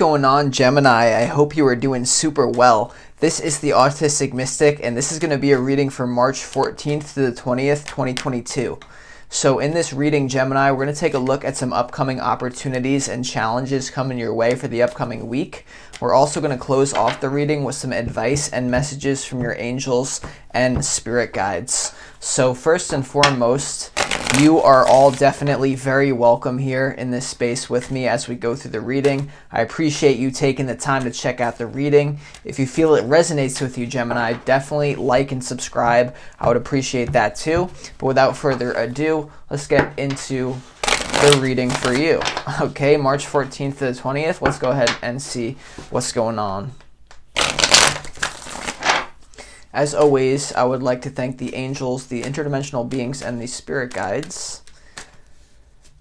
going on, Gemini? I hope you are doing super well. This is the Autistic Mystic, and this is going to be a reading from March 14th to the 20th, 2022. So in this reading, Gemini, we're going to take a look at some upcoming opportunities and challenges coming your way for the upcoming week. We're also going to close off the reading with some advice and messages from your angels and spirit guides. So first and foremost, you are all definitely very welcome here in this space with me as we go through the reading. I appreciate you taking the time to check out the reading. If you feel it resonates with you, Gemini, definitely like and subscribe. I would appreciate that too. But without further ado, let's get into the reading for you. Okay, March 14th to the 20th. Let's go ahead and see what's going on. As always, I would like to thank the angels, the interdimensional beings, and the spirit guides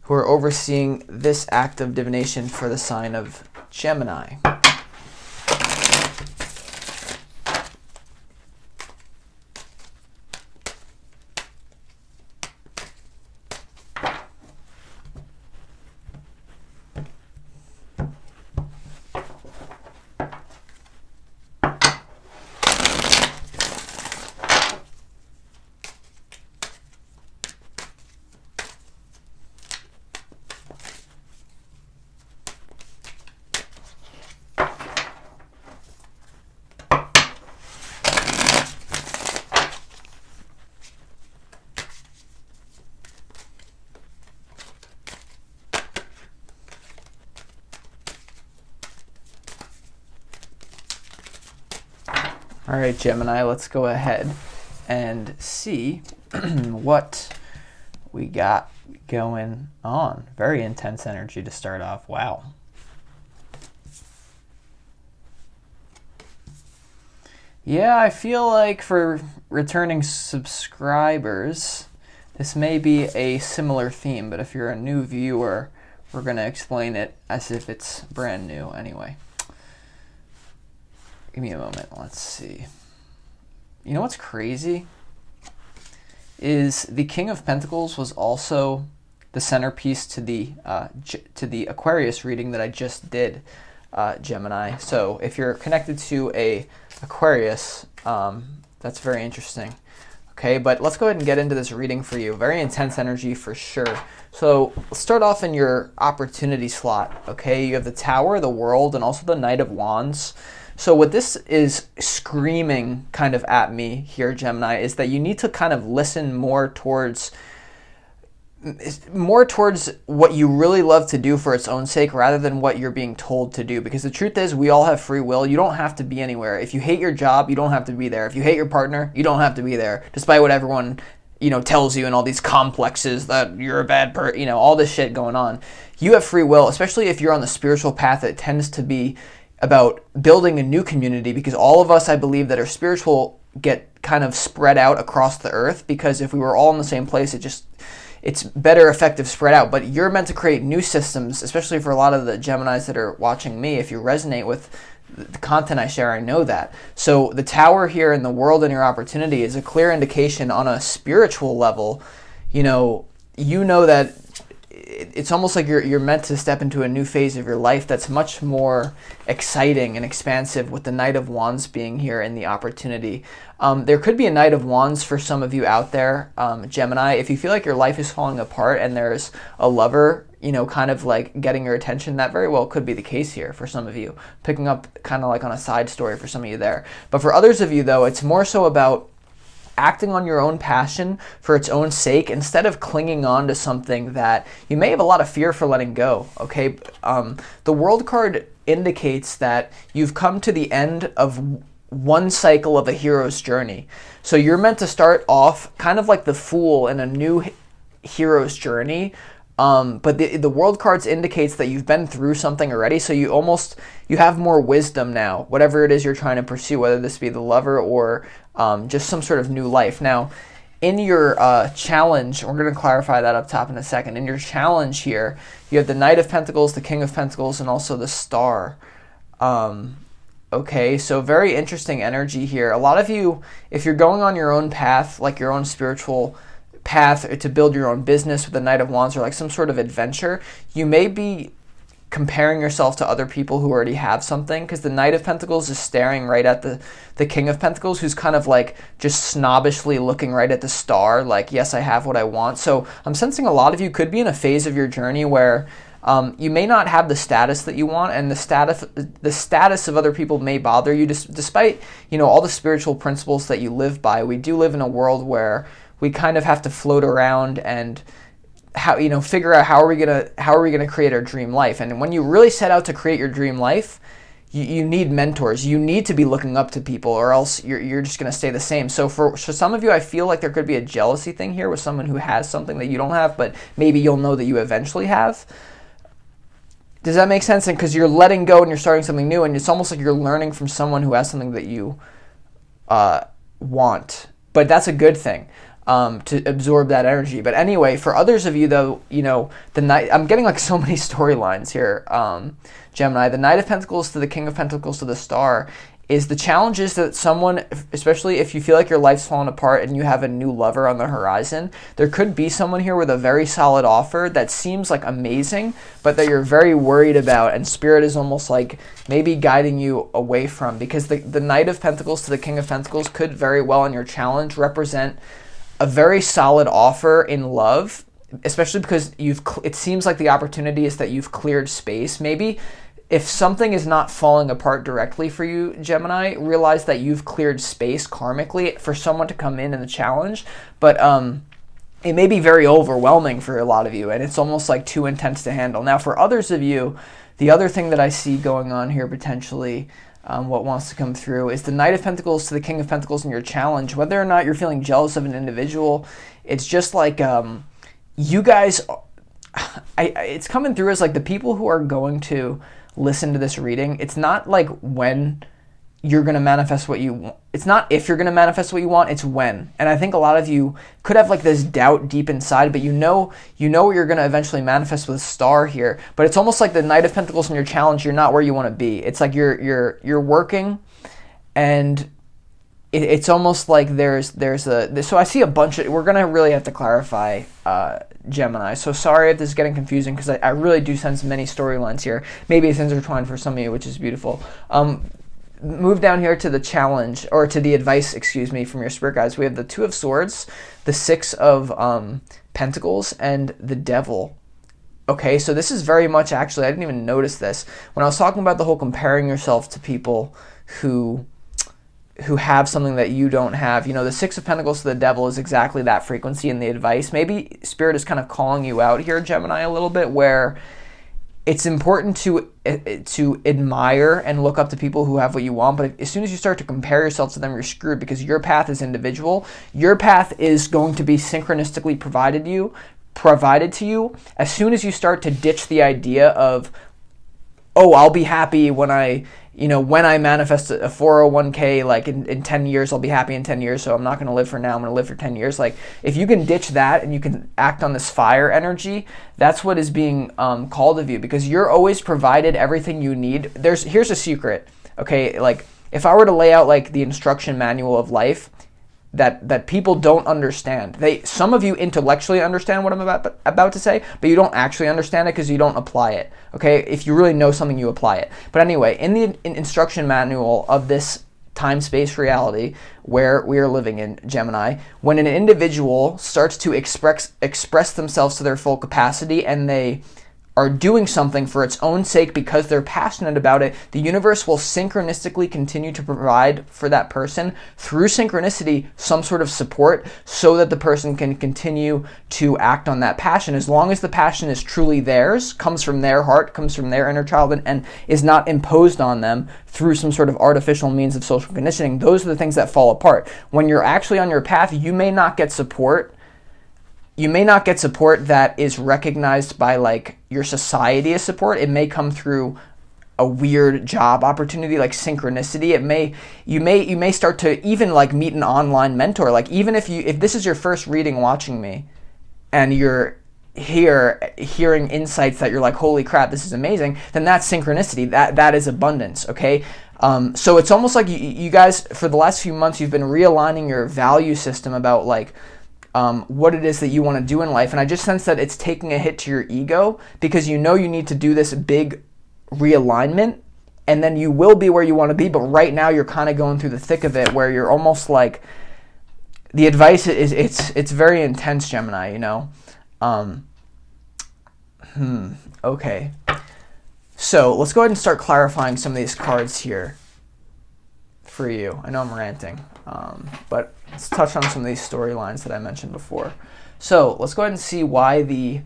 who are overseeing this act of divination for the sign of Gemini. All right, Gemini, let's go ahead and see what we got going on. Very intense energy to start off. Wow. Yeah, I feel like for returning subscribers, this may be a similar theme, but if you're a new viewer, we're going to explain it as if it's brand new anyway. Give me a moment. Let's see. You know what's crazy? Is the King of Pentacles was also the centerpiece to the Aquarius reading that I just did, Gemini. So if you're connected to a Aquarius, that's very interesting. Okay, but let's go ahead and get into this reading for you. Very intense energy for sure. So let's start off in your opportunity slot. Okay, you have the Tower, the World, and also the Knight of Wands. So what this is screaming kind of at me here, Gemini, is that you need to kind of listen more towards what you really love to do for its own sake rather than what you're being told to do. Because the truth is, we all have free will. You don't have to be anywhere. If you hate your job, you don't have to be there. If you hate your partner, you don't have to be there, despite what everyone tells you in all these complexes that you're a bad person, all this shit going on. You have free will, especially if you're on the spiritual path. It tends to be about building a new community, because all of us, I believe, that are spiritual get kind of spread out across the earth, because if we were all in the same place, it's better effective spread out. But you're meant to create new systems, especially for a lot of the Geminis that are watching me. If you resonate with the content I share, I know that. So the Tower here in the World and your opportunity is a clear indication on a spiritual level. You know that it's almost like you're meant to step into a new phase of your life that's much more exciting and expansive, with the Knight of Wands being here in the opportunity. There could be a Knight of Wands for some of you out there, Gemini. If you feel like your life is falling apart and there's a lover, kind of like getting your attention, that very well could be the case here for some of you, picking up kind of like on a side story for some of you there. But for others of you, though, it's more so about acting on your own passion for its own sake, instead of clinging on to something that you may have a lot of fear for letting go. Okay, the World card indicates that you've come to the end of one cycle of a hero's journey. So you're meant to start off kind of like the Fool in a new hero's journey. But the World cards indicates that you've been through something already, so you have more wisdom now, whatever it is you're trying to pursue, whether this be the lover or just some sort of new life. Now, in your challenge, we're going to clarify that up top in a second. In your challenge here, you have the Knight of Pentacles, the King of Pentacles, and also the Star. Okay, so very interesting energy here. A lot of you, if you're going on your own path, like your own spiritual path to build your own business with the Knight of Wands, or like some sort of adventure, you may be comparing yourself to other people who already have something, because the Knight of Pentacles is staring right at the King of Pentacles, who's kind of like just snobbishly looking right at the star, like, yes, I have what I want. So I'm sensing a lot of you could be in a phase of your journey where you may not have the status that you want, and the status of other people may bother you, despite, you know, all the spiritual principles that you live by. We do live in a world where we kind of have to float around and figure out how are we gonna create our dream life. And when you really set out to create your dream life, you need mentors. You need to be looking up to people, or else you're just gonna stay the same. So for some of you, I feel like there could be a jealousy thing here with someone who has something that you don't have, but maybe you'll know that you eventually have. Does that make sense? And because you're letting go and you're starting something new, and it's almost like you're learning from someone who has something that you want. But that's a good thing, to absorb that energy. But anyway, for others of you, though, you know, the Knight, I'm getting like so many storylines here, Gemini. The Knight of Pentacles to the King of Pentacles to the Star is the challenge is that someone, especially if you feel like your life's falling apart and you have a new lover on the horizon, there could be someone here with a very solid offer that seems like amazing, but that you're very worried about, and Spirit is almost like maybe guiding you away from, because the Knight of Pentacles to the King of Pentacles could very well in your challenge represent a very solid offer in love, especially because it seems like the opportunity is that you've cleared space. Maybe if something is not falling apart directly for you, Gemini, realize that you've cleared space karmically for someone to come in the challenge. But it may be very overwhelming for a lot of you, and it's almost like too intense to handle. Now, for others of you, the other thing that I see going on here potentially, what wants to come through, is the Knight of Pentacles to the King of Pentacles in your challenge. Whether or not you're feeling jealous of an individual, it's just like you guys, it's coming through as like the people who are going to listen to this reading. It's not like when you're going to manifest what you want. It's not if you're going to manifest what you want, it's when. And I think a lot of you could have like this doubt deep inside, but you know what you're going to eventually manifest with a Star here. But it's almost like the Knight of Pentacles in your challenge, you're not where you want to be. It's like you're working, and it's almost like so I see a bunch of, we're going to really have to clarify, Gemini. So sorry if this is getting confusing, because I really do sense many storylines here. Maybe it's intertwined for some of you, which is beautiful. Move down here to the challenge, or to the advice, excuse me, from your spirit guides. We have the Two of Swords, the Six of Pentacles, and the Devil. Okay, so this is very much, actually, I didn't even notice this. When I was talking about the whole comparing yourself to people who have something that you don't have, you know, the Six of Pentacles to the Devil is exactly that frequency in the advice. Maybe Spirit is kind of calling you out here, Gemini, a little bit, where it's important to admire and look up to people who have what you want, but as soon as you start to compare yourself to them, you're screwed, because your path is individual. Your path is going to be synchronistically provided to you. As soon as you start to ditch the idea of, oh, I'll be happy when I manifest a 401k, like in 10 years, I'll be happy in 10 years, so I'm not going to live for now, I'm going to live for 10 years. Like, if you can ditch that and you can act on this fire energy, that's what is being called of you, because you're always provided everything you need. Here's a secret, okay? Like, if I were to lay out like the instruction manual of life that people don't understand. Some of you intellectually understand what I'm about to say, but you don't actually understand it because you don't apply it. Okay? If you really know something, you apply it. But anyway, in the instruction manual of this time-space reality where we are living in, Gemini, when an individual starts to express themselves to their full capacity, and they are doing something for its own sake because they're passionate about it, the universe will synchronistically continue to provide for that person through synchronicity some sort of support, so that the person can continue to act on that passion, as long as the passion is truly theirs, comes from their heart, comes from their inner child, and is not imposed on them through some sort of artificial means of social conditioning. Those are the things that fall apart. When you're actually on your path, you may not get support. You may not get support that is recognized by like your society as support. It may come through a weird job opportunity, like synchronicity. You may start to even like meet an online mentor. Like, even if this is your first reading watching me, and you're hearing insights that you're like, holy crap, this is amazing, then that's synchronicity. That is abundance. Okay. So it's almost like you guys, for the last few months, you've been realigning your value system about like what it is that you want to do in life. And I just sense that it's taking a hit to your ego because you know you need to do this big realignment, and then you will be where you want to be. But right now you're kind of going through the thick of it where you're almost like, the advice is it's very intense, Gemini, you know. Okay. So let's go ahead and start clarifying some of these cards here for you. I know I'm ranting, but let's touch on some of these storylines that I mentioned before. So let's go ahead and see why the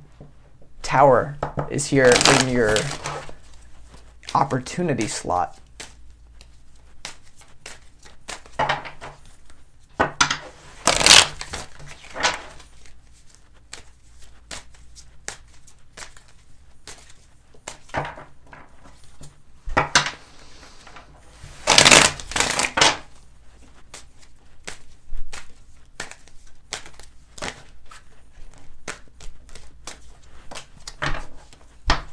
Tower is here in your opportunity slot.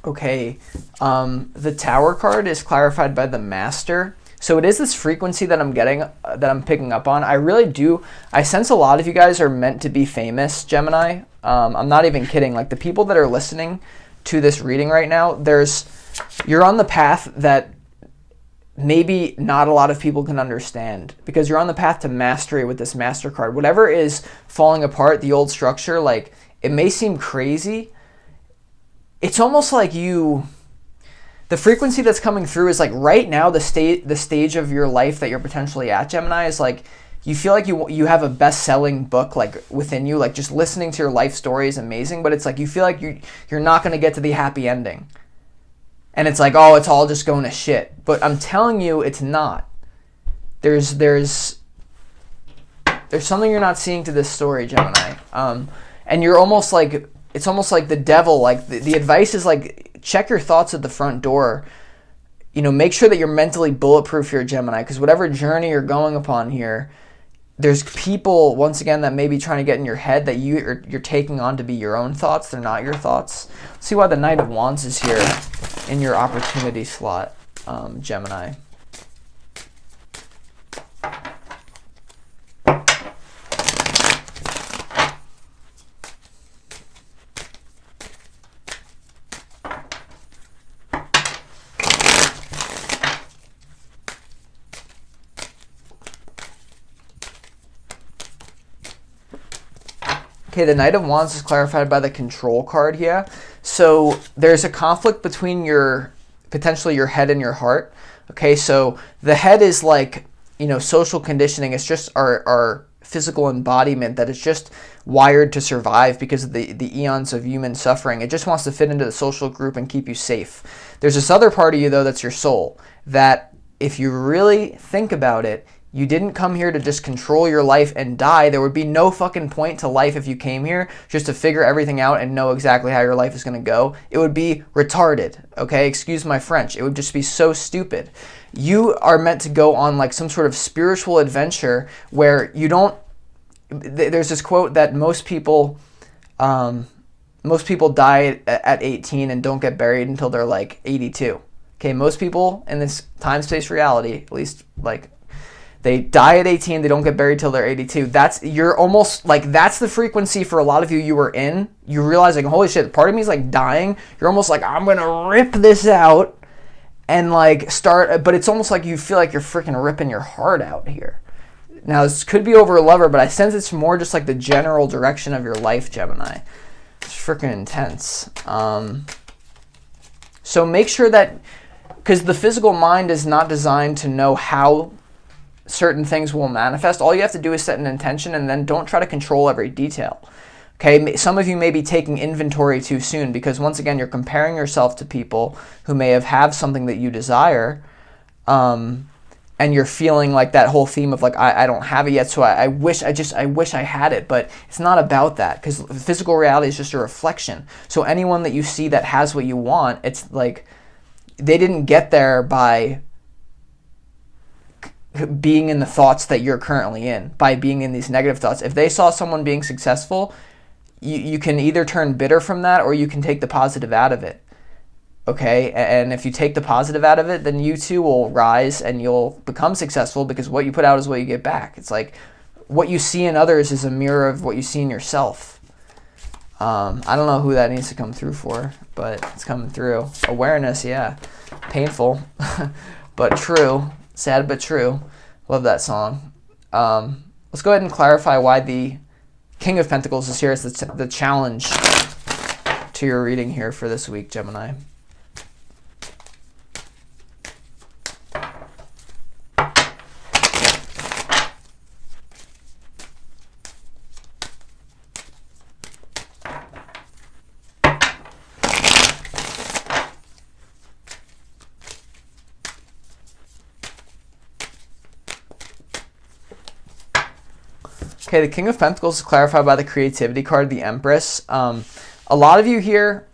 Okay, the Tower card is clarified by the Master. So it is this frequency that I'm getting, that I'm picking up on. I really do. I sense a lot of you guys are meant to be famous, Gemini. I'm not even kidding. Like the people that are listening to this reading right now, you're on the path that maybe not a lot of people can understand, because you're on the path to mastery with this Master card. Whatever is falling apart, the old structure, like it may seem crazy. It's almost like the frequency that's coming through is like right now the stage of your life that you're potentially at, Gemini, is like you feel like you have a best-selling book like within you, like just listening to your life story is amazing, but it's like you feel like you're not going to get to the happy ending. And it's like, oh, it's all just going to shit. But I'm telling you, it's not. There's something you're not seeing to this story, Gemini. And you're almost like, it's almost like the devil, like the advice is like, check your thoughts at the front door. You know, make sure that you're mentally bulletproof here, Gemini, because whatever journey you're going upon here, there's people, once again, that may be trying to get in your head that you're taking on to be your own thoughts. They're not your thoughts. Let's see why the Knight of Wands is here in your opportunity slot, Gemini. Okay, the Knight of Wands is clarified by the Control card here. So there's a conflict between potentially your head and your heart. Okay, so the head is like, you know, social conditioning. It's just our physical embodiment that is just wired to survive because of the eons of human suffering. It just wants to fit into the social group and keep you safe. There's this other part of you, though, that's your soul, that if you really think about it, you didn't come here to just control your life and die. There would be no fucking point to life if you came here just to figure everything out and know exactly how your life is going to go. It would be retarded, okay? Excuse my French. It would just be so stupid. You are meant to go on like some sort of spiritual adventure where you don't... There's this quote that most people die at 18 and don't get buried until they're like 82. Okay, most people in this time-space reality, at least like... They die at 18, they don't get buried till they're 82. You're almost like, that's the frequency for a lot of you were in. You realize like, holy shit, part of me is like dying. You're almost like, I'm gonna rip this out and like start, but it's almost like you feel like you're freaking ripping your heart out here. Now this could be over a lover, but I sense it's more just like the general direction of your life, Gemini. It's freaking intense. So make sure that, because the physical mind is not designed to know how certain things will manifest. All you have to do is set an intention and then don't try to control every detail. Okay, some of you may be taking inventory too soon because once again, you're comparing yourself to people who may have something that you desire, and you're feeling like that whole theme of like, I don't have it yet, so I wish I had it, but it's not about that, because physical reality is just a reflection. So anyone that you see that has what you want, it's like they didn't get there by being in the thoughts that you're currently in, by being in these negative thoughts. If they saw someone being successful, you can either turn bitter from that or you can take the positive out of it. Okay, and if you take the positive out of it, then you too will rise and you'll become successful, because what you put out is what you get back. It's like what you see in others is a mirror of what you see in yourself. I don't know who that needs to come through for, but it's coming through. Awareness, yeah. Painful, but true. Sad but true. Love that song. Let's go ahead and clarify why the King of Pentacles is here as the challenge to your reading here for this week, Gemini. Okay, the King of Pentacles is clarified by the Creativity card, the Empress. A lot of you here,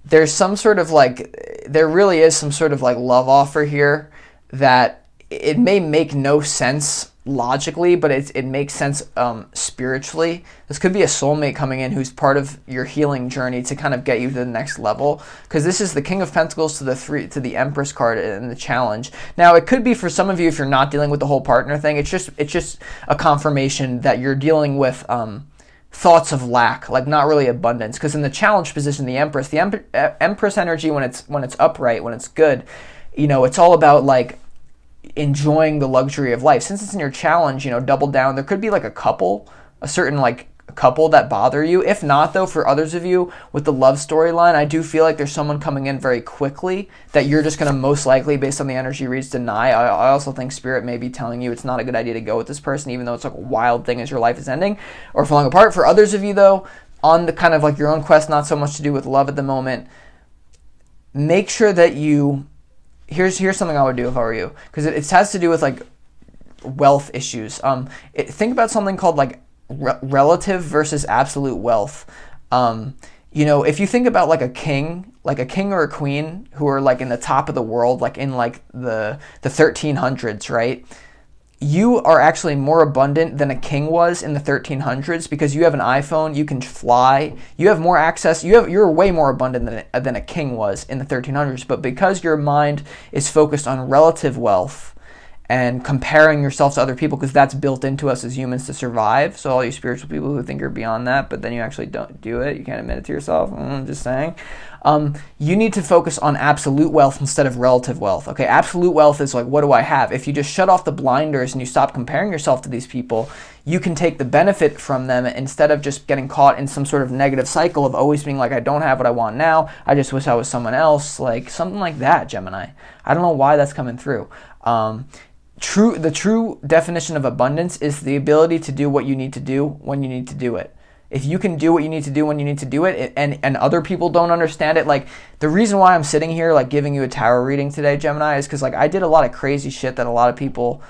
there's some sort of like, there really is some sort of like love offer here that it may make no sense logically, but it makes sense spiritually. This could be a soulmate coming in who's part of your healing journey to kind of get you to the next level, because this is the King of Pentacles to the Empress card in the challenge. Now, it could be for some of you, if you're not dealing with the whole partner thing, it's just a confirmation that you're dealing with thoughts of lack, like not really abundance. Because in the challenge position, the Empress energy, when it's upright, when it's good, you know, it's all about like enjoying the luxury of life. Since it's in your challenge, you know, double down. There could be like a certain couple that bother you. If not, though, for others of you with the love storyline, I do feel like there's someone coming in very quickly that you're just going to most likely, based on the energy reads, deny. I also think Spirit may be telling you it's not a good idea to go with this person, even though it's like a wild thing as your life is ending or falling apart. For others of you, though, on the kind of like your own quest, not so much to do with love at the moment, make sure that you... Here's something I would do if I were you, because it has to do with like wealth issues. Think about something called like relative versus absolute wealth. You know, if you think about like a king or a queen who are like in the top of the world, like in like the 1300s, right? You are actually more abundant than a king was in the 1300s because you have an iPhone, you can fly, you have more access, you're way more abundant than a king was in the 1300s. But because your mind is focused on relative wealth and comparing yourself to other people, because that's built into us as humans to survive. So all you spiritual people who think you're beyond that, but then you actually don't do it, you can't admit it to yourself, I'm just saying. You need to focus on absolute wealth instead of relative wealth. Okay, absolute wealth is like, what do I have? If you just shut off the blinders and you stop comparing yourself to these people, you can take the benefit from them instead of just getting caught in some sort of negative cycle of always being like, I don't have what I want now, I just wish I was someone else, like something like that, Gemini. I don't know why that's coming through. The true definition of abundance is the ability to do what you need to do when you need to do it. If you can do what you need to do when you need to do it, and other people don't understand it, like the reason why I'm sitting here like giving you a tarot reading today, Gemini, is because like I did a lot of crazy shit that a lot of people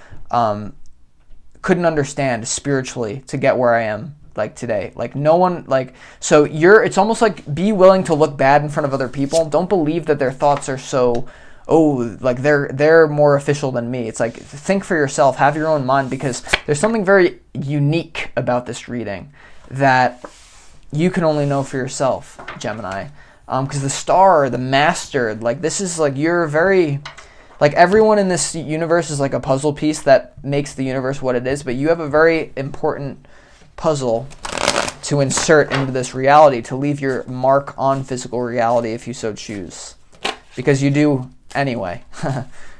couldn't understand spiritually to get where I am like today. Like no one, like, so it's almost like be willing to look bad in front of other people. Don't believe that their thoughts are so, oh, like they're more official than me. It's like, think for yourself, have your own mind, because there's something very unique about this reading that you can only know for yourself, Gemini. Because the star, the master, like this is like, you're very, like everyone in this universe is like a puzzle piece that makes the universe what it is, but you have a very important puzzle to insert into this reality, to leave your mark on physical reality if you so choose. Because you do anyway.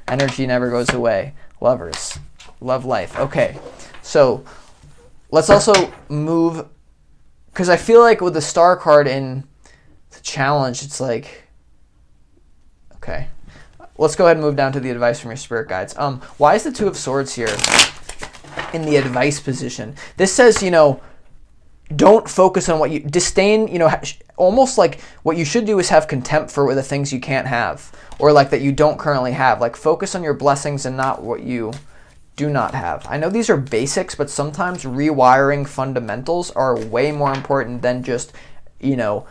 Energy never goes away. Lovers. Love life. Okay. So let's also move, because I feel like with the star card in the challenge, it's like, okay. Let's go ahead and move down to the advice from your spirit guides. Why is the Two of Swords here in the advice position? This says, you know, don't focus on what you disdain, you know, almost like what you should do is have contempt for the things you can't have, or like that you don't currently have. Like focus on your blessings and not what you do not have. I know these are basics, but sometimes rewiring fundamentals are way more important than just, you know,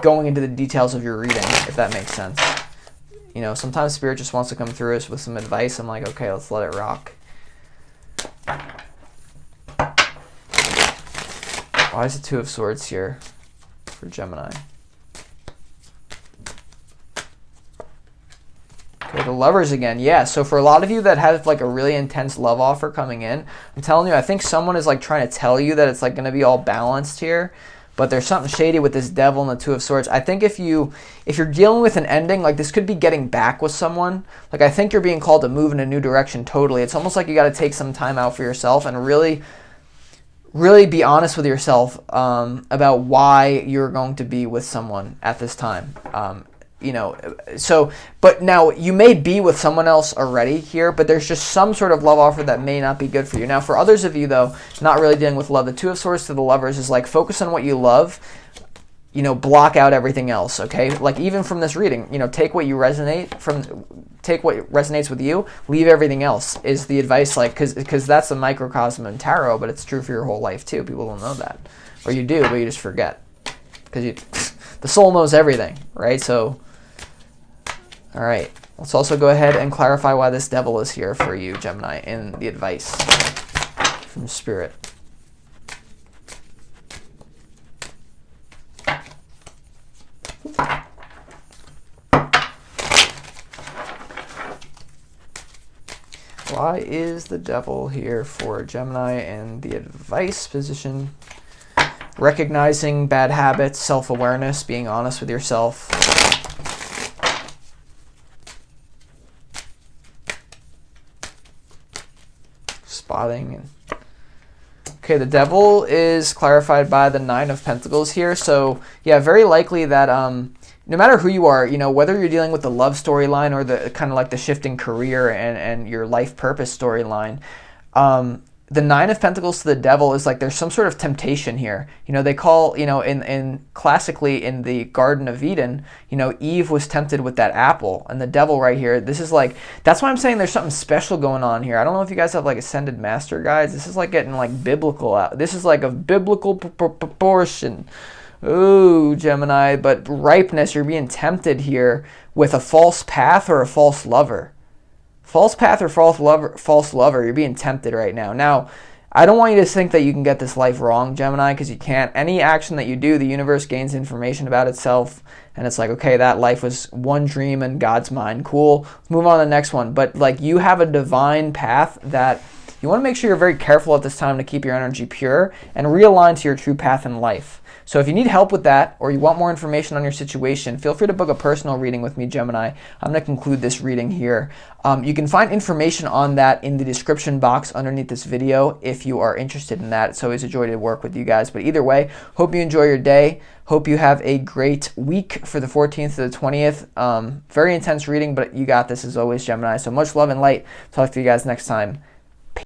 going into the details of your reading, if that makes sense. You know, sometimes Spirit just wants to come through us with some advice. I'm like, okay, let's let it rock. Why is the Two of Swords here for Gemini? Okay, the Lovers again. Yeah, so for a lot of you that have like a really intense love offer coming in, I'm telling you, I think someone is like trying to tell you that it's like going to be all balanced here. But there's something shady with this Devil and the Two of Swords. I think if you're dealing with an ending, like this could be getting back with someone. Like I think you're being called to move in a new direction totally. It's almost like you got to take some time out for yourself and really be honest with yourself about why you're going to be with someone at this time. You know, so, but now you may be with someone else already here, but there's just some sort of love offer that may not be good for you. Now, for others of you, though, not really dealing with love, the Two of Swords to the Lovers is like focus on what you love, you know, block out everything else, okay? Like even from this reading, you know, take what resonates with you, leave everything else is the advice, like, because that's a microcosm in tarot, but it's true for your whole life too. People don't know that. Or you do, but you just forget. Because the soul knows everything, right? So, all right, let's also go ahead and clarify why this Devil is here for you, Gemini, in the advice from Spirit. Why is the Devil here for Gemini in the advice position? Recognizing bad habits, self-awareness, being honest with yourself. Spotting. Okay, the Devil is clarified by the Nine of Pentacles here. So yeah, very likely that no matter who you are, you know, whether you're dealing with the love storyline or the kind of like the shifting career and your life purpose storyline, the Nine of Pentacles to the Devil is like there's some sort of temptation here. You know, they call, you know, in classically in the Garden of Eden, you know, Eve was tempted with that apple, and the Devil right here, this is like, that's why I'm saying there's something special going on here. I don't know if you guys have like Ascended Master guides. This is like getting like biblical out. This is like a biblical proportion. Ooh, Gemini, but ripeness, you're being tempted here with a false path or a false lover. False path or false lover, you're being tempted right now. Now, I don't want you to think that you can get this life wrong, Gemini, because you can't. Any action that you do, the universe gains information about itself, and it's like, okay, that life was one dream in God's mind. Cool. Let's move on to the next one. But like you have a divine path that you want to make sure you're very careful at this time to keep your energy pure and realign to your true path in life. So if you need help with that or you want more information on your situation, feel free to book a personal reading with me, Gemini. I'm going to conclude this reading here. You can find information on that in the description box underneath this video if you are interested in that. It's always a joy to work with you guys. But either way, hope you enjoy your day. Hope you have a great week for the 14th to the 20th. Very intense reading, but you got this as always, Gemini. So much love and light. Talk to you guys next time.